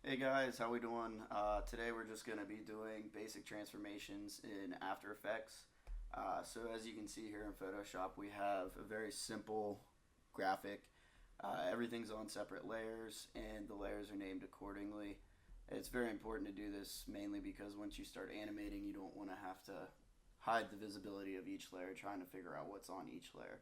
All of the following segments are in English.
Hey guys, how we doing? Today we're just going to be doing basic transformations in After Effects. So as you can see here in Photoshop, we have a very simple graphic. Everything's on separate layers and the layers are named accordingly. It's very important to do this mainly because once you start animating, you don't want to have to hide the visibility of each layer trying to figure out what's on each layer.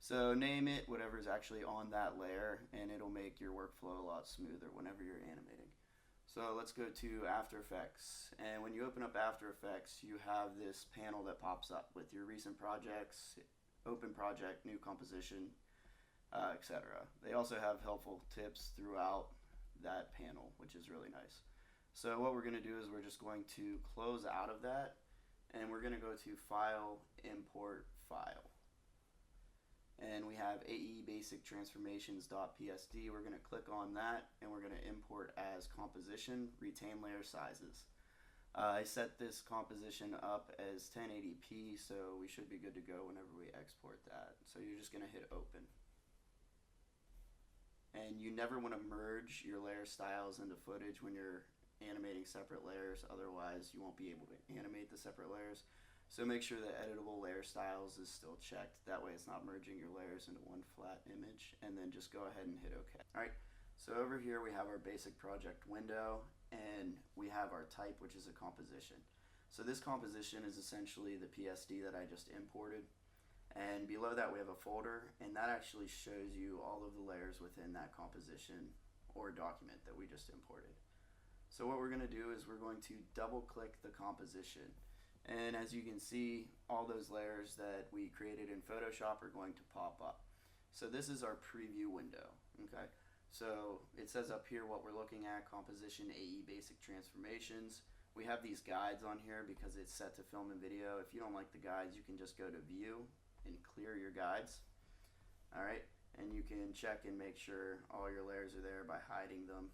So name it whatever's actually on that layer and it'll make your workflow a lot smoother whenever you're animating. So let's go to After Effects, and when you open up After Effects you have this panel that pops up with your recent projects, open project, new composition, etc. They also have helpful tips throughout that panel, which is really nice. So what we're going to do is we're just going to close out of that and we're going to go to File, Import, File. And we have AE Basic Transformations.psd. We're going to click on that and we're going to import as composition, retain layer sizes. I set this composition up as 1080p, so we should be good to go whenever we export that. So you're just going to hit open. And you never want to merge your layer styles into footage when you're animating separate layers, otherwise you won't be able to animate the separate layers. So make sure that editable layer styles is still checked. That way it's not merging your layers into one flat image. And then just go ahead and hit OK. Alright, so over here we have our basic project window and we have our type, which is a composition. So this composition is essentially the PSD that I just imported. And below that we have a folder, and that actually shows you all of the layers within that composition or document that we just imported. So what we're going to do is we're going to double click the composition. And as you can see, all those layers that we created in Photoshop are going to pop up. So this is our preview window, okay? So it says up here what we're looking at, composition, AE Basic Transformations. We have these guides on here because it's set to film and video. If you don't like the guides, you can just go to View and clear your guides. All right, and you can check and make sure all your layers are there by hiding them.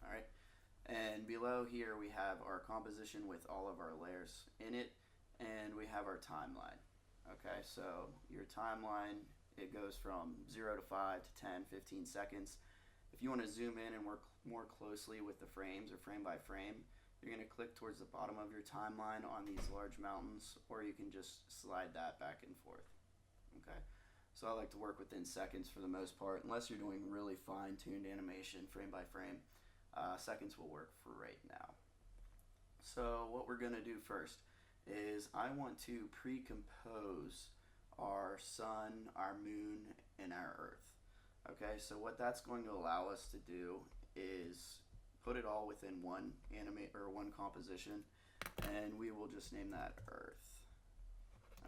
All right. And below here we have our composition with all of our layers in it, and we have our timeline. Okay, so your timeline, it goes from 0 to 5 to 10, 15 seconds. If you want to zoom in and work more closely with the frames or frame by frame, you're going to click towards the bottom of your timeline on these large mountains, or you can just slide that back and forth. Okay, so I like to work within seconds for the most part, unless you're doing really fine-tuned animation frame by frame. Seconds will work for right now. So what we're going to do first is I want to pre-compose our sun, our moon, and our earth. Okay, so what that's going to allow us to do is put it all within one one composition, and we will just name that earth.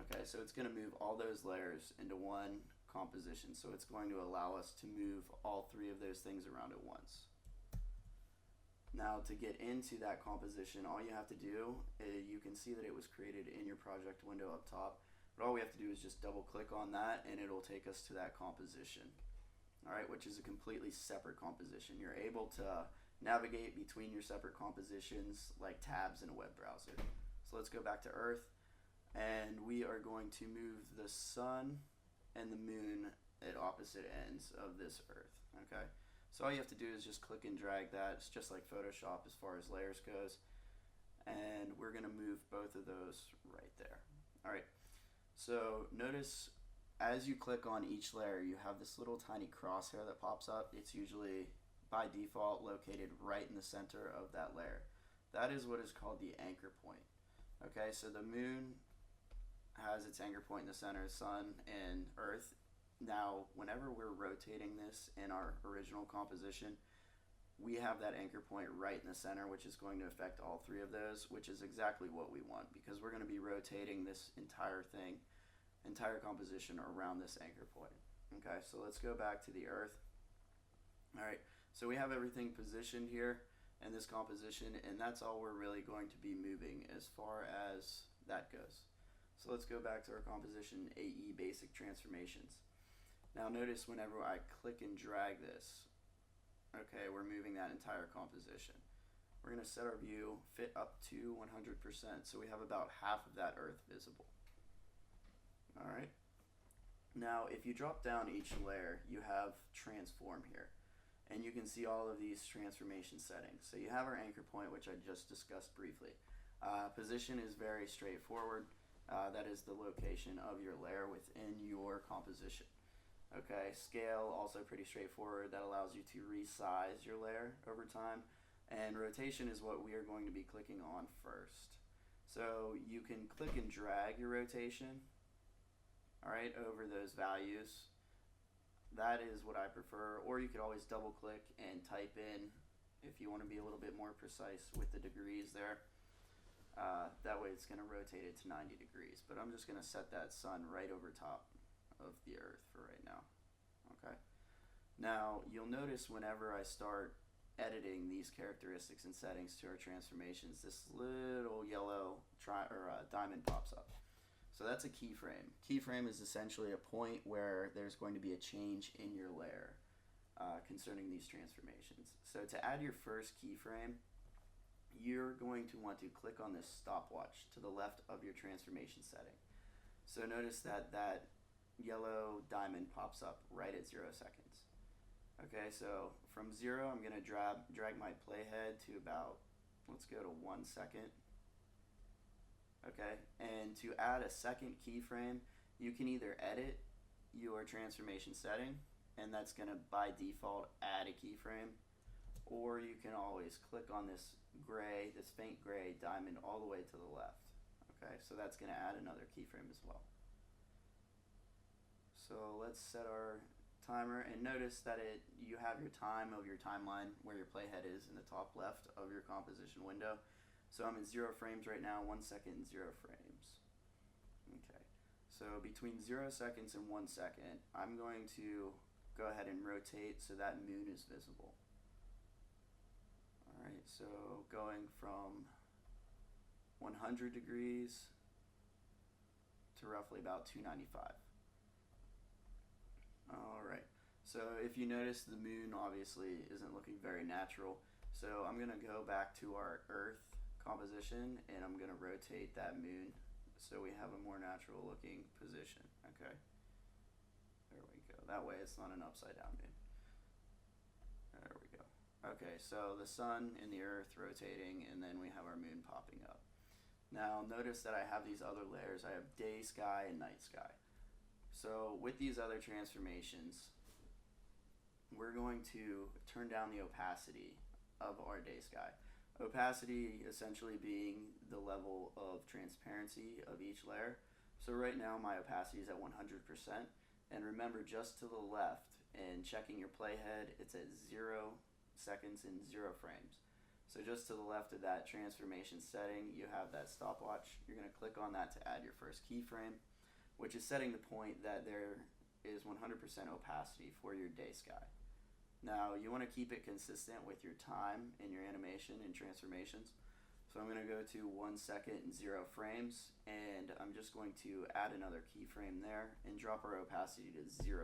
Okay, so it's going to move all those layers into one composition, so it's going to allow us to move all three of those things around at once. Now to get into that composition, all you have to do is, you can see that it was created in your project window up top, but all we have to do is just double click on that and it'll take us to that composition. Alright, which is a completely separate composition. You're able to navigate between your separate compositions like tabs in a web browser. So let's go back to Earth, and we are going to move the sun and the moon at opposite ends of this Earth. Okay. So all you have to do is just click and drag that. It's just like Photoshop as far as layers goes. And we're going to move both of those right there. Alright, so notice as you click on each layer, you have this little tiny crosshair that pops up. It's usually by default located right in the center of that layer. That is what is called the anchor point. Okay, so the moon has its anchor point in the center, sun and earth. Now, whenever we're rotating this in our original composition, we have that anchor point right in the center, which is going to affect all three of those, which is exactly what we want, because we're going to be rotating this entire composition around this anchor point. Okay, so let's go back to the earth. Alright, so we have everything positioned here in this composition, and that's all we're really going to be moving as far as that goes. So let's go back to our composition, AE Basic Transformations. Now notice whenever I click and drag this, okay, we're moving that entire composition. We're going to set our view fit up to 100%, so we have about half of that earth visible. Alright, now if you drop down each layer, you have transform here. and you can see all of these transformation settings. So you have our anchor point, which I just discussed briefly. Position is very straightforward. That is the location of your layer within your composition. Okay, scale, also pretty straightforward. That allows you to resize your layer over time. And rotation is what we are going to be clicking on first. So you can click and drag your rotation, all right, over those values. That is what I prefer. Or you could always double click and type in if you want to be a little bit more precise with the degrees there. That way it's going to rotate it to 90 degrees. But I'm just going to set that sun right over top of the earth for right now. Okay. Now you'll notice whenever I start editing these characteristics and settings to our transformations, this little yellow diamond pops up. So that's a keyframe. Keyframe is essentially a point where there's going to be a change in your layer concerning these transformations. So to add your first keyframe, you're going to want to click on this stopwatch to the left of your transformation setting. So notice that that yellow diamond pops up right at 0 seconds. Okay, so from 0, I'm going to drag my playhead to about, let's go to 1 second. Okay, and to add a second keyframe, you can either edit your transformation setting, and that's going to by default add a keyframe, or you can always click on this gray, this faint gray diamond all the way to the left. Okay, so that's going to add another keyframe as well. So let's set our timer, and notice that you have your time of your timeline where your playhead is in the top left of your composition window. So I'm in 0 frames right now, 1 second and 0 frames. Okay, so between 0 seconds and 1 second, I'm going to go ahead and rotate so that moon is visible. Alright, so going from 100 degrees to roughly about 295. Alright, so if you notice, the moon obviously isn't looking very natural. So I'm going to go back to our Earth composition, and I'm going to rotate that moon so we have a more natural looking position. Okay, there we go. That way it's not an upside down moon. There we go. Okay, so the sun and the earth rotating, and then we have our moon popping up. Now notice that I have these other layers. I have day sky and night sky. So with these other transformations, we're going to turn down the opacity of our day sky. Opacity essentially being the level of transparency of each layer. So right now my opacity is at 100%. And remember, just to the left, and checking your playhead, it's at 0 seconds and 0 frames. So just to the left of that transformation setting, you have that stopwatch. You're going to click on that to add your first keyframe, which is setting the point that there is 100% opacity for your day sky. Now you want to keep it consistent with your time in your animation and transformations. So I'm going to go to 1 second and 0 frames, and I'm just going to add another keyframe there and drop our opacity to 0%.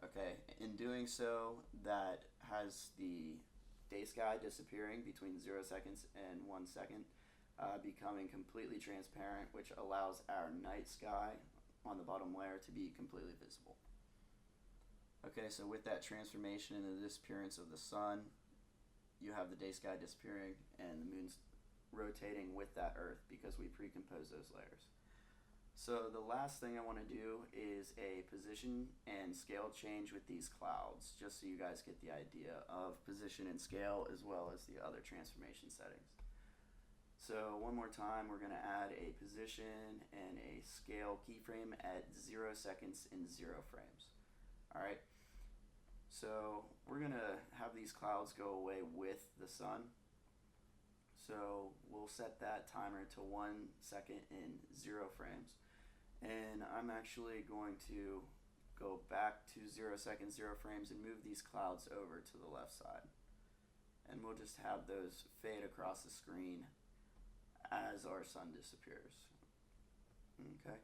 Okay, in doing so, that has the day sky disappearing between 0 seconds and 1 second, becoming completely transparent, which allows our night sky on the bottom layer to be completely visible. Okay, so with that transformation and the disappearance of the sun, you have the day sky disappearing and the moon's rotating with that earth because we pre-compose those layers. So the last thing I want to do is a position and scale change with these clouds, just so you guys get the idea of position and scale as well as the other transformation settings. So one more time, we're going to add a position and a scale keyframe at 0 seconds and 0 frames. Alright, so we're going to have these clouds go away with the sun. So we'll set that timer to 1 second and 0 frames. And I'm actually going to go back to 0 seconds, 0 frames, and move these clouds over to the left side. And we'll just have those fade across the screen as our sun disappears. Okay,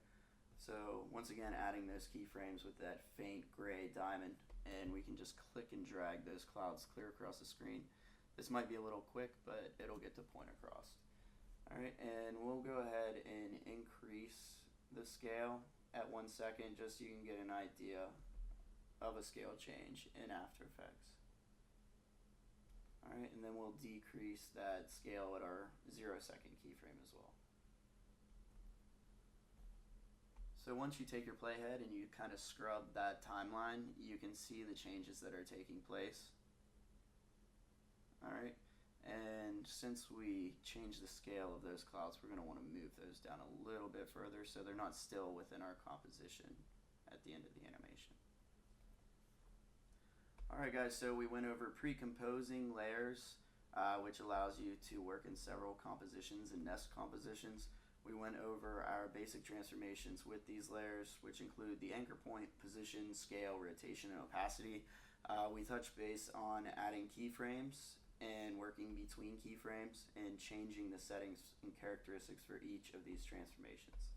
so once again, adding those keyframes with that faint gray diamond, and we can just click and drag those clouds clear across the screen. This might be a little quick, but it'll get the point across. Alright, and we'll go ahead and increase the scale at 1 second just so you can get an idea of a scale change in After Effects. Alright, and then we'll decrease that scale at our 0-second keyframe as well. So once you take your playhead and you kind of scrub that timeline, you can see the changes that are taking place. Alright, and since we changed the scale of those clouds, we're going to want to move those down a little bit further so they're not still within our composition at the end of the animation. Alright guys, so we went over precomposing layers, which allows you to work in several compositions and nest compositions. We went over our basic transformations with these layers, which include the anchor point, position, scale, rotation, and opacity. We touched base on adding keyframes and working between keyframes and changing the settings and characteristics for each of these transformations.